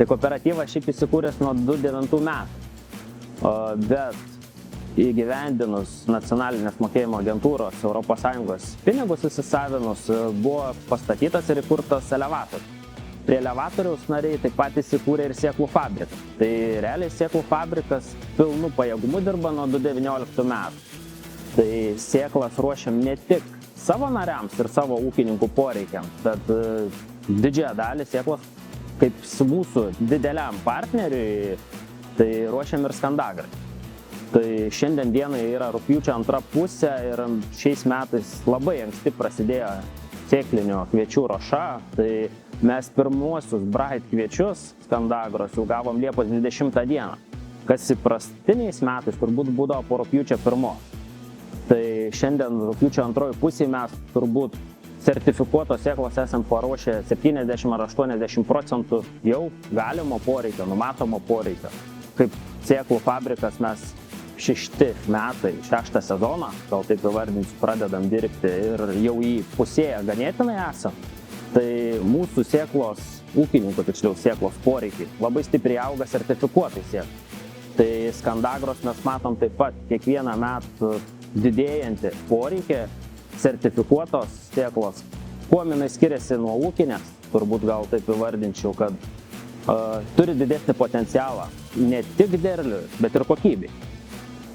Tai kooperatyvas šiaip įsikūręs nuo 2009 metų, bet įgyvendinus nacionalinės mokėjimo agentūros ES pinigus įsisavinus buvo pastatytas ir įkurtas elevatorius. Prie elevatoriaus nariai taip pat įsikūrė ir sėklų fabrikas. Tai realiai sėklų fabrikas pilnu pajėgumu dirba nuo 2019 metų. Tai sėklas ruošiam ne tik savo nariams ir savo ūkininkų poreikiams, bet didžiąją dalį sėklos kaip mūsų dideliam partneriui, tai ruošiam ir skandagrai. Tai šiandien dienai yra rugpjūčio 2 pusė ir šiais metais labai anksti prasidėjo sėklinio kviečių ruoša. Tai mes pirmuosius Bright kviečius skandagros jau gavom Liepos 20 dieną, kas įprastiniais metais turbūt būdavo po rugpjūčio 1. Tai šiandien rugpjūčio 2 pusėje mes turbūt sertifikuotos sėklos esam paruošę 70 ar 80% jau galimo poreikio, numatomo poreikio. Kaip sėklų fabrikas mes 6 metai, 6 sezoną, gal taip įvardinsiu, pradedam dirbti ir jau į pusėje ganėtinai esam. Tai mūsų sėklos, ūkininkų tiksliau sėklos poreikiai labai stipriai auga sertifikuotai sėklai. Tai skandagros mes matom taip pat kiekvieną metą didėjantį poreikį sertifikuotos sėklos. Kuo jinai skiriasi nuo ūkinės, turbūt gal taip įvardinčiau, kad turi didesnį potencialą ne tik derliui, bet ir kokybei.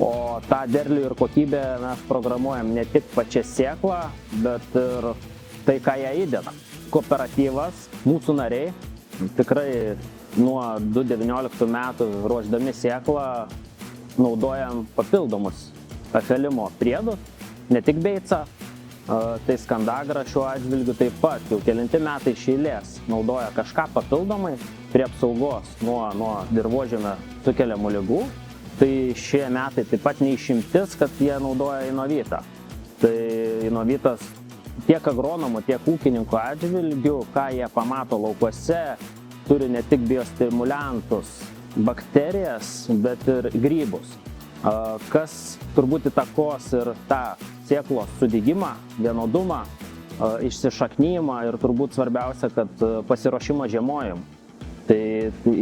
O tą derlių ir kokybę mes programuojam ne tik pačią sėklą, bet ir tai, ką ją įdeda. Kooperatyvas, mūsų nariai, tikrai nuo 2019 metų ruošdami sėklą naudojam papildomus afelimo priedus, ne tik beicą, tai skandagra šiuo atžvilgiu taip pat jau kelinti metai iš eilės naudoja kažką papildomai prie apsaugos nuo dirvožemio sukeliamų ligų. Tai šie metai taip pat neišimtis, kad jie naudoja Inovitą. Tai Inovitas tiek agronomų, tiek ūkininkų atžvilgių, ką jie pamato laukuose, turi ne tik biostimuliantus, bakterijas, bet ir grybus. Kas turbūt įtakos ir tą sėklos sudygimą, vienodumą, išsišaknyjimą ir turbūt svarbiausia, kad pasiruošimą žiemojimui. Tai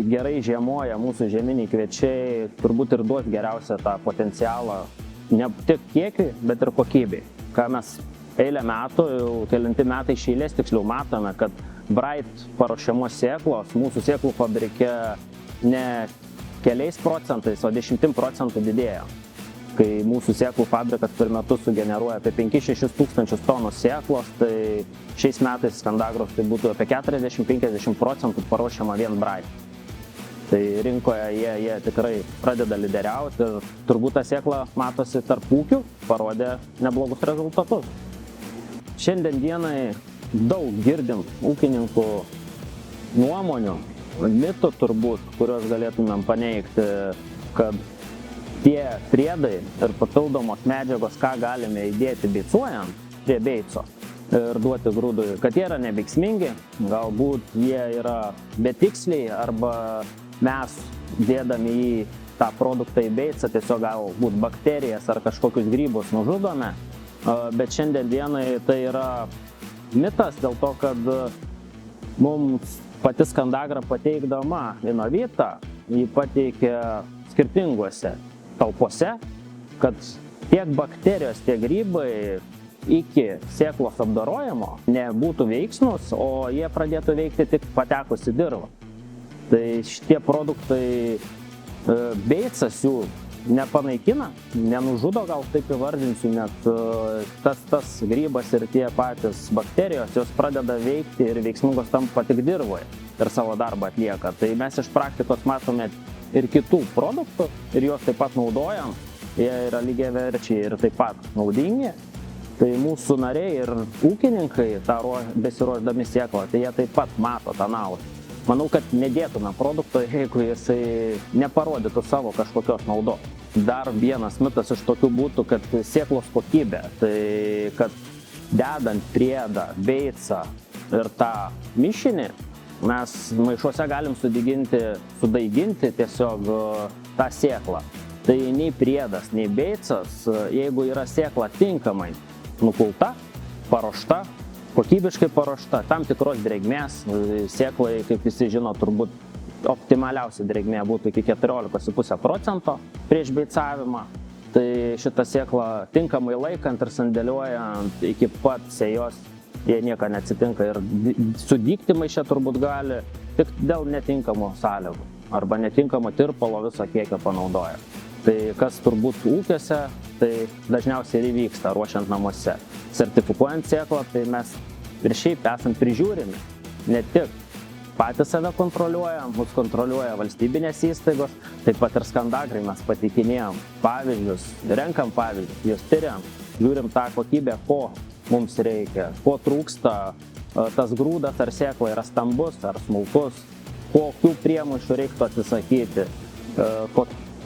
gerai žiemoja mūsų žieminiai kviečiai, turbūt ir duos geriausią tą potencialą, ne tik kiekiui, bet ir kokybei. Ką mes eilę metų, jau kelinti metai iš eilės tiksliau matome, kad Bright paruošiamos sėklos mūsų sėklų fabrike ne keliais procentais, o 10% didėjo. Kai mūsų sėklų fabrikas per metus sugeneruoja apie 5-6 tūkstančius tonų sėklos, tai šiais metais skandagros tai būtų apie 40-50% paruošiama vien Bright. Tai rinkoje jie tikrai pradeda lyderiauti ir turbūt ta sėkla matosi tarp ūkių, parodė neblogus rezultatus. Šiandien dienai daug girdim ūkininkų nuomonių, mitų turbūt, kuriuos galėtumėm paneigti, kad tie priedai ir papildomos medžiagos, ką galime įdėti beicuojant prie beico ir duoti grūdui, kad jie yra neveiksmingi, galbūt jie yra betiksliai arba mes dėdami į tą produktą į beicą tiesiog galbūt bakterijas ar kažkokius grybus nužudome, bet šiandien dienai tai yra mitas dėl to, kad mums pati skandagra pateikdama Inovitą, jį pateikia skirtinguose talpose, kad tiek bakterijos, tiek grybai iki sėklos apdorojimo nebūtų veiksnūs, o jie pradėtų veikti tik patekus į dirvą. Tai šitie produktai beicas jų nepanaikina, nenužudo, gal taip įvardinsiu, net tas grybas ir tie patys bakterijos, jos pradeda veikti ir veiksmingos tampa tik dirvoje ir savo darbą atlieka. Tai mes iš praktikos matome ir kitų produktų ir juos taip pat naudojam, jie yra lygiaverčiai ir taip pat naudingi. Tai mūsų nariai ir ūkininkai besiruošdami sėklą, tai jie taip pat mato tą naudą. Manau, kad nedėtume produkto, jeigu jisai neparodytų savo kažkokios naudos. Dar vienas mitas iš tokių būtų, kad sėklos kokybė, tai kad dedant priedą, beicą ir tą mišinį, mes maišuose galim sudaiginti tiesiog tą sėklą. Tai nei priedas, nei beicas, jeigu yra sėkla tinkamai nukulta, paruošta, kokybiškai paruošta, tam tikros drėgmės, sėklai, kaip visi žino, turbūt optimaliausia drėgmė būtų iki 14,5% prieš beicavimą. Tai šitą sėklą tinkamai laikant ir sandėliuojant iki pat sėjos, jie nieko neatsitinka ir sudygti maiše turbūt gali tik dėl netinkamo sąlygų arba netinkamo tirpalo viso kiekio panaudoja. Tai kas turbūt ūkiuose, tai dažniausiai ir įvyksta ruošiant namuose. Sertifikuojant sėklą, tai mes ir šiaip esam prižiūrimi, ne tik patys save kontroliuojam, mus kontroliuoja valstybinės įstaigos, taip pat ir skandagrai mes pateikinėjom pavyzdžius, renkam pavyzdžius, juos tyriam, žiūrim tą kokybę, ko mums reikia, ko trūksta, tas grūdas ar sėkla yra stambus ar smulkus, kokių priemaišų reiktų atsisakyti,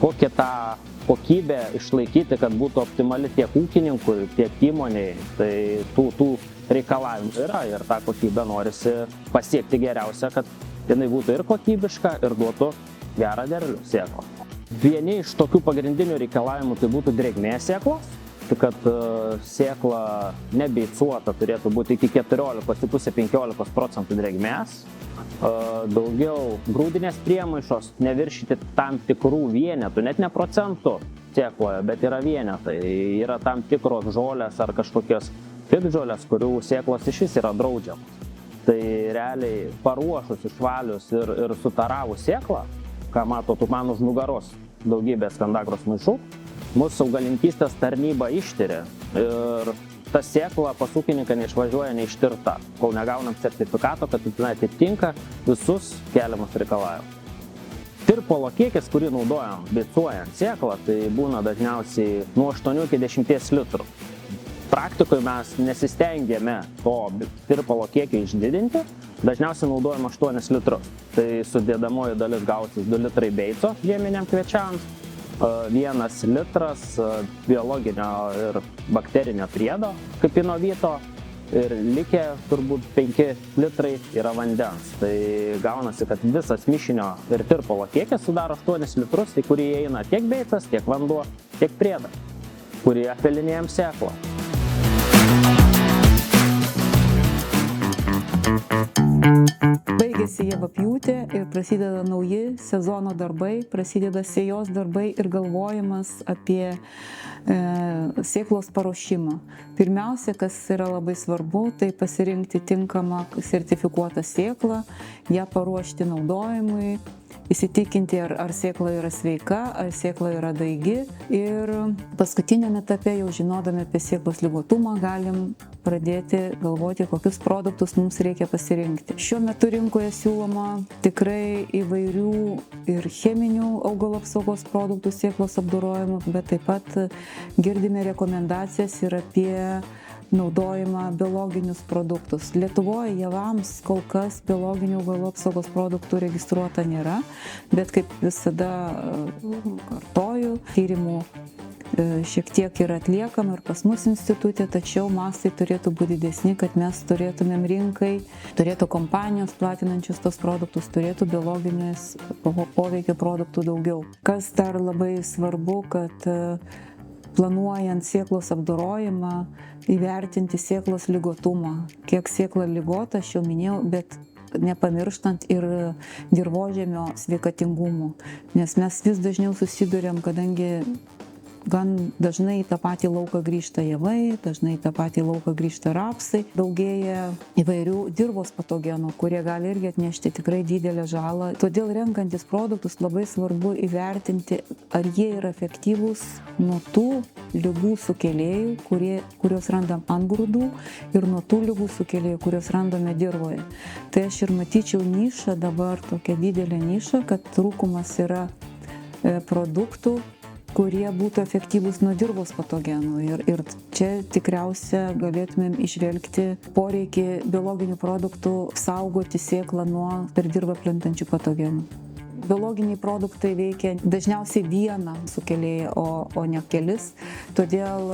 kokią tą kokybę išlaikyti, kad būtų optimali tiek ūkininkui, tiek įmoniai. Tai tų reikalavimų yra ir tą kokybę norisi pasiekti geriausia, kad jinai būtų ir kokybiška ir duotų gerą derlių sėklą. Vieni iš tokių pagrindinių reikalavimų tai būtų drėgmė sėklos, tai kad sėkla nebeicuota turėtų būti iki 14,5–15% drėgmės. Daugiau grūdinės priemaišos neviršyti tam tikrų vienetų, net ne procentų sėkloje, bet yra vienetai. Yra tam tikros žolės ar kažkokios piktžolės, kurių sėklos išvis yra draudžiamos. Tai realiai paruošus, išvalius ir sutaravus sėklą, ką matot man už nugaros daugybė skandagros maišų, mūsų augalininkystės tarnyba ištiria ir ta sėkla pas ūkininką neišvažiuoja neištirta, kol negaunam sertifikato, kad jinai atitinka visus keliamus reikalavimus. Tirpalo kiekis, kurį naudojam beicuojant sėklą, tai būna dažniausiai nuo 8 iki 10 litrų. Praktikoje mes nesistengėme to tirpalo kiekio išdidinti, dažniausiai naudojam 8 litrus. Tai sudėdamoji dalis gausis 2 litrai beico žieminiam kviečiams, 1 litras biologinio ir bakterinio priedo, kaip inovito, ir likę turbūt 5 litrai yra vandens. Tai gaunasi, kad visas mišinio ir tirpalo kiekis sudaro 8 litrus, į kurį įeina tiek beicas, tiek vanduo, tiek priedas, kurį apvelinėjam sėklą. Baigėsi javapjūtė ir prasideda nauji sezono darbai, prasideda sėjos darbai ir galvojimas apie sėklos paruošimą. Pirmiausia, kas yra labai svarbu, tai pasirinkti tinkamą sertifikuotą sėklą, ją paruošti naudojimui, įsitikinti, ar sėkla yra sveika, ar sėkla yra daigi. Ir paskutiniame etape, jau žinodami apie sėklos ligotumą, galim pradėti galvoti, kokius produktus mums reikia pasirinkti. Šiuo metu rinkoje siūloma tikrai įvairių ir cheminių augalų apsaugos produktų sėklos apdorojimų, bet taip pat girdime rekomendacijas ir apie naudojimą biologinius produktus. Lietuvoje javams kol kas biologinių augalų apsaugos produktų registruota nėra, bet kaip visada kartoju, tyrimų šiek tiek yra atliekama ir pas mus institutė, tačiau mastai turėtų būti didesni, kad mes turėtumėm rinkai, turėtų kompanijos platinančius tos produktus, turėtų biologinės poveikio produktų daugiau. Kas dar labai svarbu, kad planuojant sėklos apdorojimą, įvertinti sėklos ligotumą. Kiek sėkla ligota, aš jau minėjau, bet nepamirštant ir dirvožemio sveikatingumo. Nes mes vis dažniau susiduriam, kadangi gan dažnai į tą patį lauką grįžta javai, dažnai į tą patį lauką grįžta rapsai. Daugėja įvairių dirvos patogenų, kurie gali irgi atnešti tikrai didelę žalą. Todėl renkantis produktus labai svarbu įvertinti, ar jie yra efektyvūs nuo tų ligų sukėlėjų, kuriuos randam ant grūdų, ir nuo tų ligų sukėlėjų, kuriuos randame dirvoje. Tai aš ir matyčiau nišą, dabar tokią didelę nišą, kad trūkumas yra produktų, kurie būtų efektyvūs nuo dirvos patogenų. Ir čia tikriausia galėtumėm išvelgti poreikį biologinių produktų saugoti sėklą nuo per dirvą plintančių patogenų. Biologiniai produktai veikia dažniausiai vieną sukėlėją, o ne kelis. Todėl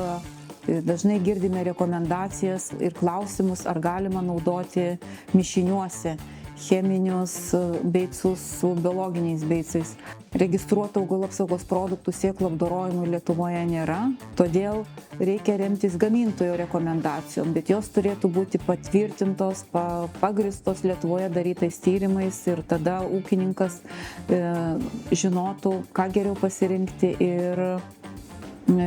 dažnai girdime rekomendacijas ir klausimus, ar galima naudoti mišiniuose cheminius beicus su biologiniais beicais. Registruotų augalų apsaugos produktų sėklų apdorojimų Lietuvoje nėra, todėl reikia remtis gamintojo rekomendacijom, bet jos turėtų būti patvirtintos, pagristos Lietuvoje darytais tyrimais ir tada ūkininkas žinotų, ką geriau pasirinkti ir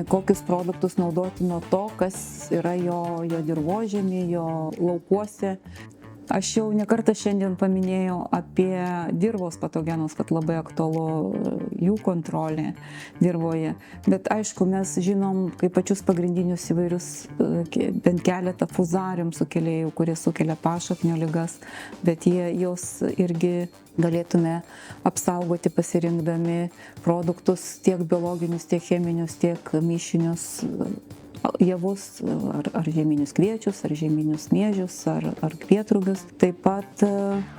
kokius produktus naudoti nuo to, kas yra jo dirvožemy, jo laukuose. Aš jau nekartą šiandien paminėjau apie dirvos patogenus, kad labai aktualu jų kontrolė dirvoje. Bet aišku, mes žinom kaip pačius pagrindinius įvairius, bent keletą fuzarium sukėlėjų, kurie sukelia pašaknio ligas, bet jos irgi galėtume apsaugoti pasirinkdami produktus tiek biologinius, tiek cheminius, tiek mišinius javus, ar žieminius kviečius, ar žieminius miežius, ar kvietrugius. Taip pat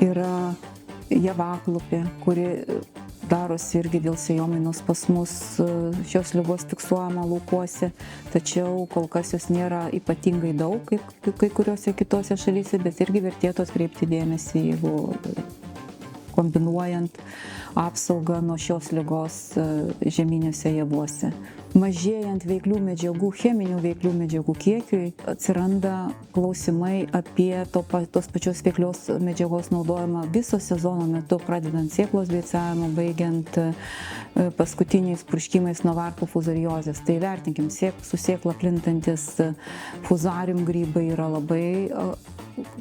yra javaklupė, kuri darosi irgi dėl sėjomainos pas mus šios ligos fiksuojama laukuose, tačiau kol kas jos nėra ypatingai daug, kaip kai kuriuose kitose šalyse, bet irgi vertėtų atkreipti dėmesį, jeigu kombinuojant apsaugą nuo šios ligos žieminiuose javuose. Mažėjant veiklių medžiagų, cheminių veiklių medžiagų kiekiui, atsiranda klausimai apie tos pačios veiklios medžiagos naudojimą viso sezono metu, pradedant sėklos beicavimu, baigiant paskutiniais purškimais nuo varpų fuzariozės. Tai vertinkim, su sėkla plintantis fuzarium grybai yra labai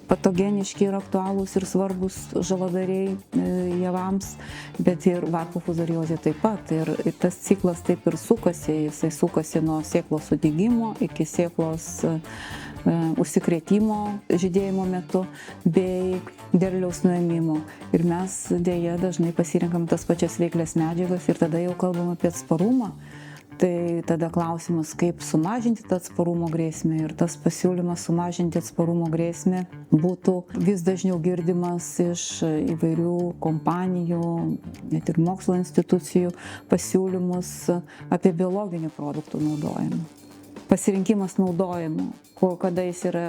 patogeniški ir aktualūs ir svarbus žaladariai javams, bet ir varpų fuzariozė taip pat. Ir tas ciklas taip ir sukasi, jisai sukasi nuo sėklos sudygimo iki sėklos užsikrėtimo žydėjimo metu bei derliaus nuėmimo. Ir mes dėja dažnai pasirinkam tas pačias veiklias medžiagas ir tada jau kalbam apie atsparumą. Tai tada klausimas, kaip sumažinti tą atsparumo grėsmę, ir tas pasiūlymas sumažinti atsparumo grėsmę būtų vis dažniau girdimas iš įvairių kompanijų, net ir mokslo institucijų pasiūlymus apie biologinių produktų naudojimą. Pasirinkimas naudojimo, kada jis yra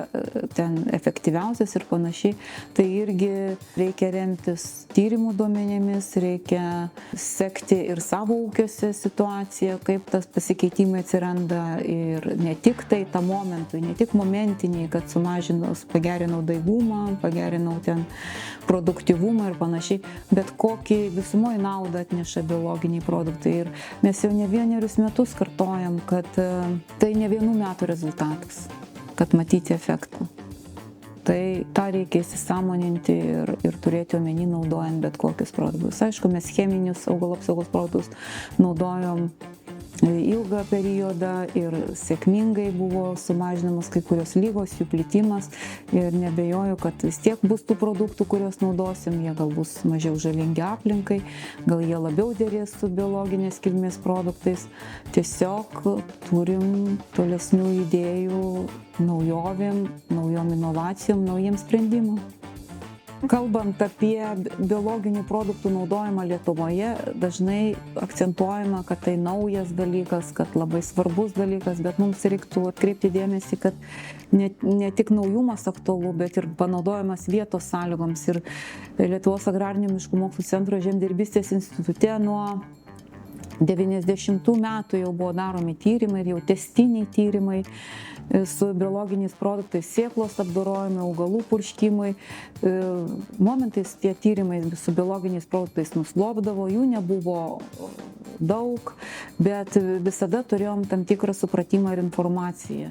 ten efektyviausias ir panašiai, tai irgi reikia remtis tyrimų duomenimis, reikia sekti ir savo ūkiuose situaciją, kaip tas pasikeitimai atsiranda ir ne tik tai tam momentui, ne tik momentiniai, kad pagerinau daigumą, pagerinau ten produktyvumą ir panašiai, bet kokį visumoje naudą atneša biologiniai produktai. Ir mes jau ne vienerius metus kartojam, kad tai ne vienų metų rezultatas, kad matyti efektą. Tai tą reikia įsisąmoninti ir turėti omeny naudojant bet kokius produktus. Aišku, mes cheminius augalų apsaugos produktus naudojom ilgą periodą ir sėkmingai buvo sumažinamas kai kurios lygos, jų plitimas, ir nebejoju, kad vis tiek bus tų produktų, kuriuos naudosim, jie gal bus mažiau žalingi aplinkai, gal jie labiau derės su biologinės kilmės produktais. Tiesiog turim tolesnių idėjų naujovėm, naujom inovacijom, naujiem sprendimam. Kalbant apie biologinių produktų naudojimą Lietuvoje, dažnai akcentuojama, kad tai naujas dalykas, kad labai svarbus dalykas, bet mums reiktų atkreipti dėmesį, kad ne tik naujumas aktualu, bet ir panaudojimas vietos sąlygoms. Ir Lietuvos agrarinių miškų mokslų centro Žemdirbystės institute nuo 90 metų jau buvo daromi tyrimai ir jau tęstiniai tyrimai su biologiniais produktais, sėklos apdorojimai, augalų purškimai. Momentais tie tyrimai su biologiniais produktais nuslopdavo, jų nebuvo daug, bet visada turėjom tam tikrą supratimą ir informaciją.